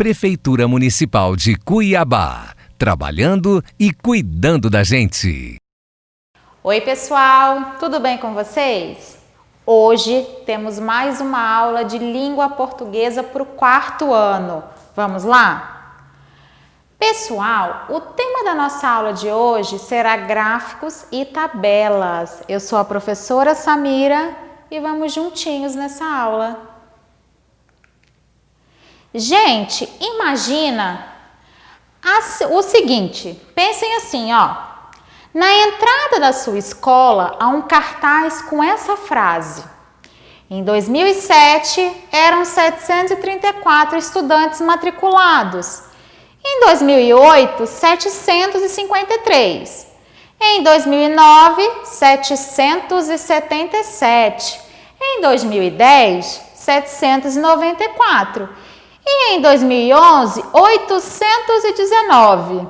Prefeitura Municipal de Cuiabá, trabalhando e cuidando da gente. Oi pessoal, tudo bem com vocês? Hoje temos mais uma aula de língua portuguesa para o 4º ano. Vamos lá? Pessoal, o tema da nossa aula de hoje será gráficos e tabelas. Eu sou a professora Samira e vamos juntinhos nessa aula. Gente, imagina o seguinte, pensem assim, ó. Na entrada da sua escola há um cartaz com essa frase. Em 2007, eram 734 estudantes matriculados. Em 2008, 753. Em 2009, 777. Em 2010, 794. E em 2011, 819.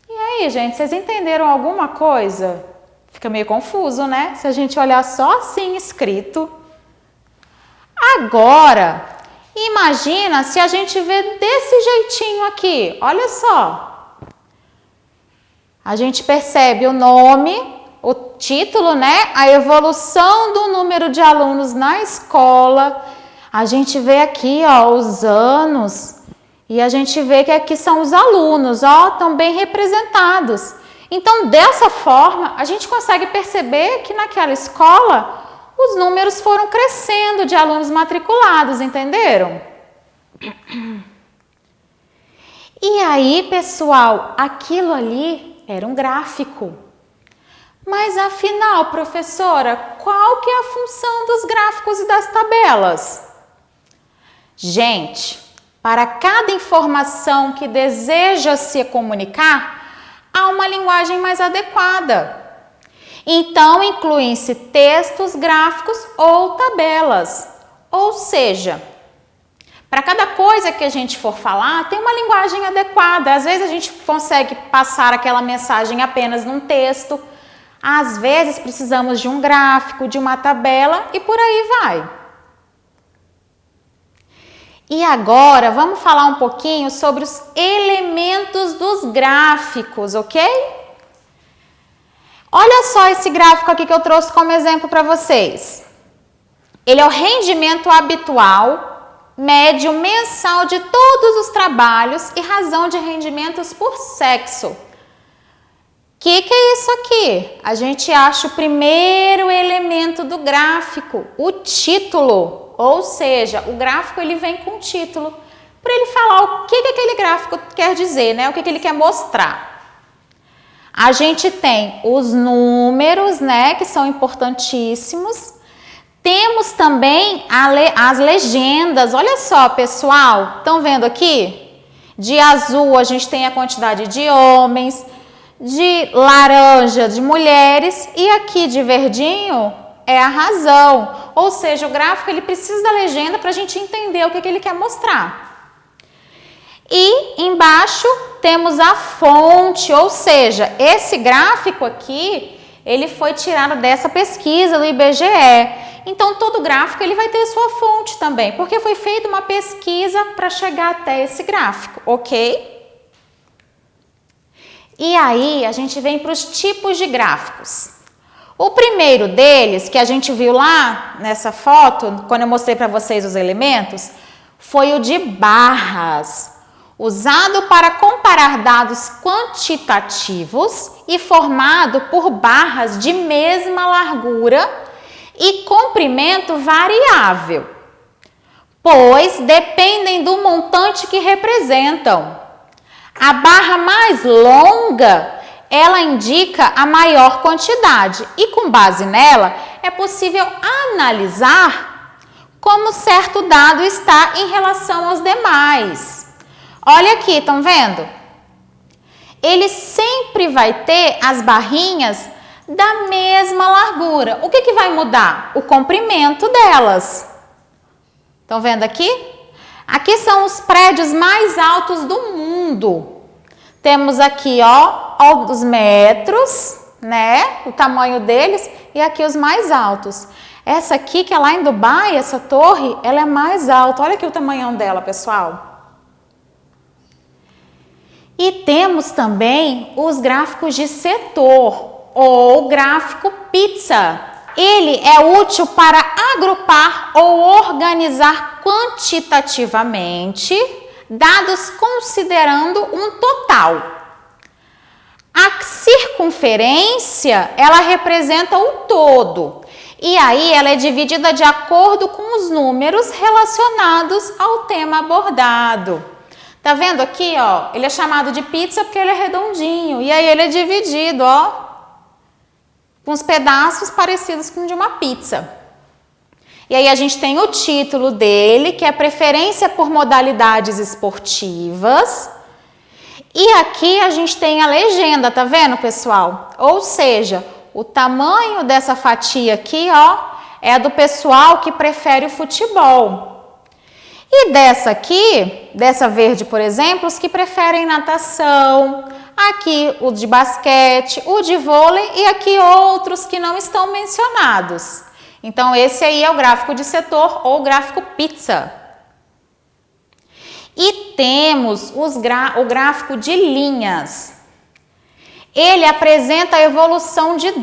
E aí, gente, vocês entenderam alguma coisa? Fica meio confuso, né? Se a gente olhar só assim escrito. Agora, imagina se a gente vê desse jeitinho aqui. Olha só. A gente percebe o nome, o título, né? A evolução do número de alunos na escola. A gente vê aqui, ó, os anos e a gente vê que aqui são os alunos, ó, estão bem representados. Então, dessa forma, a gente consegue perceber que naquela escola os números foram crescendo de alunos matriculados, entenderam? E aí, pessoal, aquilo ali era um gráfico. Mas afinal, professora, qual que é a função dos gráficos e das tabelas? Gente, para cada informação que deseja se comunicar, há uma linguagem mais adequada. Então, incluem-se textos, gráficos ou tabelas. Ou seja, para cada coisa que a gente for falar, tem uma linguagem adequada. Às vezes a gente consegue passar aquela mensagem apenas num texto. Às vezes precisamos de um gráfico, de uma tabela e por aí vai. E agora vamos falar um pouquinho sobre os elementos dos gráficos, ok? Olha só esse gráfico aqui que eu trouxe como exemplo para vocês. Ele é o rendimento habitual, médio mensal de todos os trabalhos e razão de rendimentos por sexo. O que é isso aqui? A gente acha o primeiro elemento do gráfico, o título. Ou seja, o gráfico ele vem com o título, para ele falar o que aquele gráfico quer dizer, né? O que ele quer mostrar. A gente tem os números, né? Que são importantíssimos. Temos também as legendas. Olha só, pessoal, estão vendo aqui? De azul a gente tem a quantidade de homens, de laranja de mulheres e aqui de verdinho é a razão. Ou seja, o gráfico ele precisa da legenda para a gente entender o que ele quer mostrar. E embaixo temos a fonte, ou seja, esse gráfico aqui, ele foi tirado dessa pesquisa do IBGE. Então, todo gráfico ele vai ter sua fonte também, porque foi feita uma pesquisa para chegar até esse gráfico, ok? E aí, a gente vem para os tipos de gráficos. O primeiro deles, que a gente viu lá nessa foto, quando eu mostrei para vocês os elementos, foi o de barras, usado para comparar dados quantitativos e formado por barras de mesma largura e comprimento variável, pois dependem do montante que representam. A barra mais longa ela indica a maior quantidade e com base nela é possível analisar como certo dado está em relação aos demais. Olha aqui, estão vendo? Ele sempre vai ter as barrinhas da mesma largura. O que vai mudar? O comprimento delas. Estão vendo aqui? Aqui são os prédios mais altos do mundo. Temos aqui, ó, os metros, né? O tamanho deles e aqui os mais altos. Essa aqui, que é lá em Dubai, essa torre, ela é mais alta. Olha aqui o tamanhão dela, pessoal. E temos também os gráficos de setor ou gráfico pizza. Ele é útil para agrupar ou organizar quantitativamente dados considerando um total. A circunferência, ela representa o todo. E aí ela é dividida de acordo com os números relacionados ao tema abordado. Tá vendo aqui, ó? Ele é chamado de pizza porque ele é redondinho. E aí ele é dividido, ó, com os pedaços parecidos com de uma pizza. E aí a gente tem o título dele, que é preferência por modalidades esportivas. E aqui a gente tem a legenda, tá vendo, pessoal? Ou seja, o tamanho dessa fatia aqui, ó, é do pessoal que prefere o futebol. E dessa aqui, dessa verde, por exemplo, os que preferem natação, aqui o de basquete, o de vôlei e aqui outros que não estão mencionados. Então, esse aí é o gráfico de setor ou gráfico pizza. E temos o gráfico de linhas. Ele apresenta a evolução de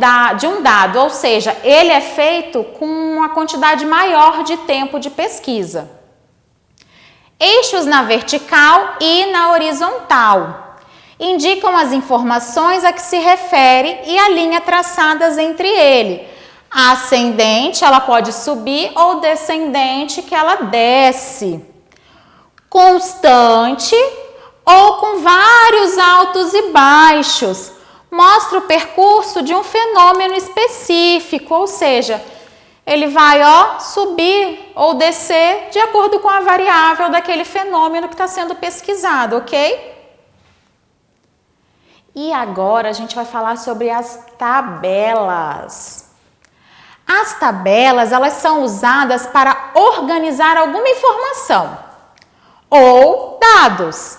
um dado, ou seja, ele é feito com uma quantidade maior de tempo de pesquisa. Eixos na vertical e na horizontal indicam as informações a que se refere e a linha traçadas entre ele. A ascendente, ela pode subir, ou descendente, que ela desce. Constante ou com vários altos e baixos. Mostra o percurso de um fenômeno específico, ou seja, ele vai, ó, subir ou descer de acordo com a variável daquele fenômeno que está sendo pesquisado, ok? E agora a gente vai falar sobre as tabelas. As tabelas, elas são usadas para organizar alguma informação ou dados.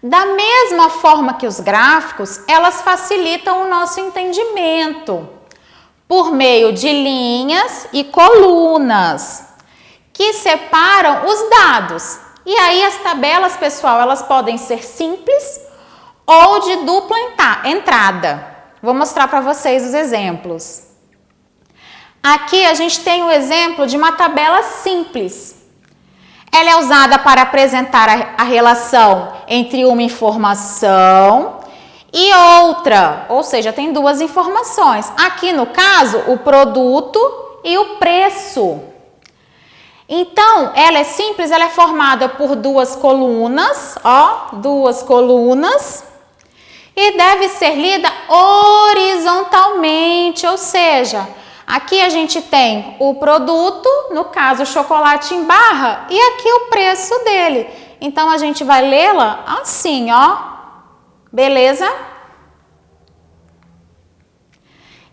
Da mesma forma que os gráficos, elas facilitam o nosso entendimento por meio de linhas e colunas que separam os dados. E aí as tabelas, pessoal, elas podem ser simples ou de dupla entrada. Vou mostrar para vocês os exemplos. Aqui a gente tem o exemplo de uma tabela simples. Ela é usada para apresentar a relação entre uma informação e outra, ou seja, tem duas informações. Aqui no caso, o produto e o preço. Então, ela é simples, ela é formada por duas colunas, ó, duas colunas, e deve ser lida horizontalmente, ou seja, aqui a gente tem o produto, no caso o chocolate em barra, e aqui o preço dele. Então, a gente vai lê-la assim, ó. Beleza?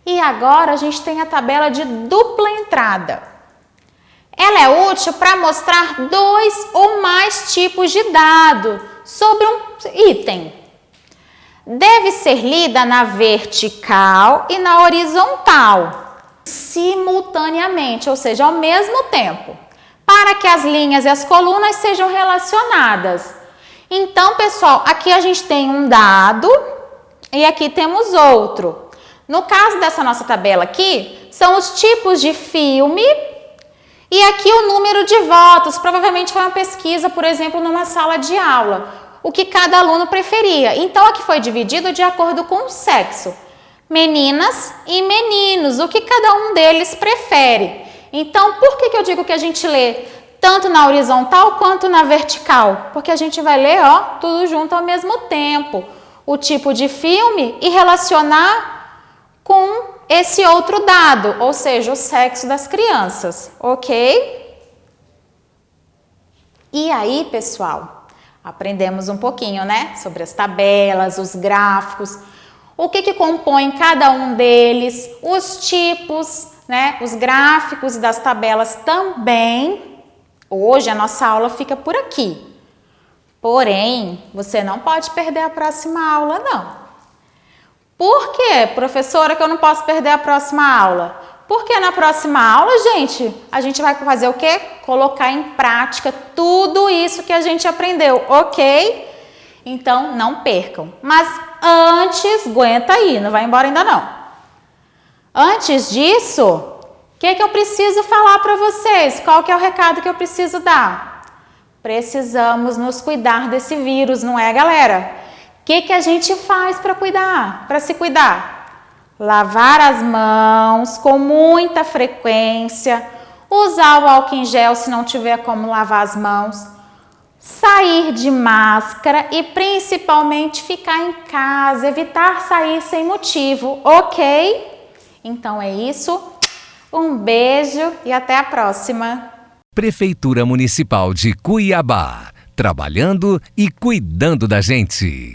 E agora a gente tem a tabela de dupla entrada. Ela é útil para mostrar dois ou mais tipos de dado sobre um item. Deve ser lida na vertical e na horizontal, simultaneamente, ou seja, ao mesmo tempo, para que as linhas e as colunas sejam relacionadas. Então, pessoal, aqui a gente tem um dado e aqui temos outro. No caso dessa nossa tabela aqui, são os tipos de filme e aqui o número de votos. Provavelmente foi uma pesquisa, por exemplo, numa sala de aula, o que cada aluno preferia. Então, aqui foi dividido de acordo com o sexo. Meninas e meninos, o que cada um deles prefere. Então, por que eu digo que a gente lê tanto na horizontal quanto na vertical? Porque a gente vai ler, ó, tudo junto ao mesmo tempo. O tipo de filme e relacionar com esse outro dado, ou seja, o sexo das crianças, ok? E aí, pessoal, aprendemos um pouquinho, né, sobre as tabelas, os gráficos, o que compõe cada um deles, os tipos, né, os gráficos das tabelas também. Hoje a nossa aula fica por aqui. Porém, você não pode perder a próxima aula, não. Por quê, professora, que eu não posso perder a próxima aula? Porque na próxima aula, gente, a gente vai fazer o quê? Colocar em prática tudo isso que a gente aprendeu, ok? Então, não percam. Mas antes, aguenta aí, não vai embora ainda não. Antes disso, o que eu preciso falar para vocês? Qual que é o recado que eu preciso dar? Precisamos nos cuidar desse vírus, não é, galera? O que a gente faz para cuidar, para se cuidar? Lavar as mãos com muita frequência, usar o álcool em gel se não tiver como lavar as mãos, sair de máscara e principalmente ficar em casa, evitar sair sem motivo, ok? Então é isso, um beijo e até a próxima! Prefeitura Municipal de Cuiabá, trabalhando e cuidando da gente.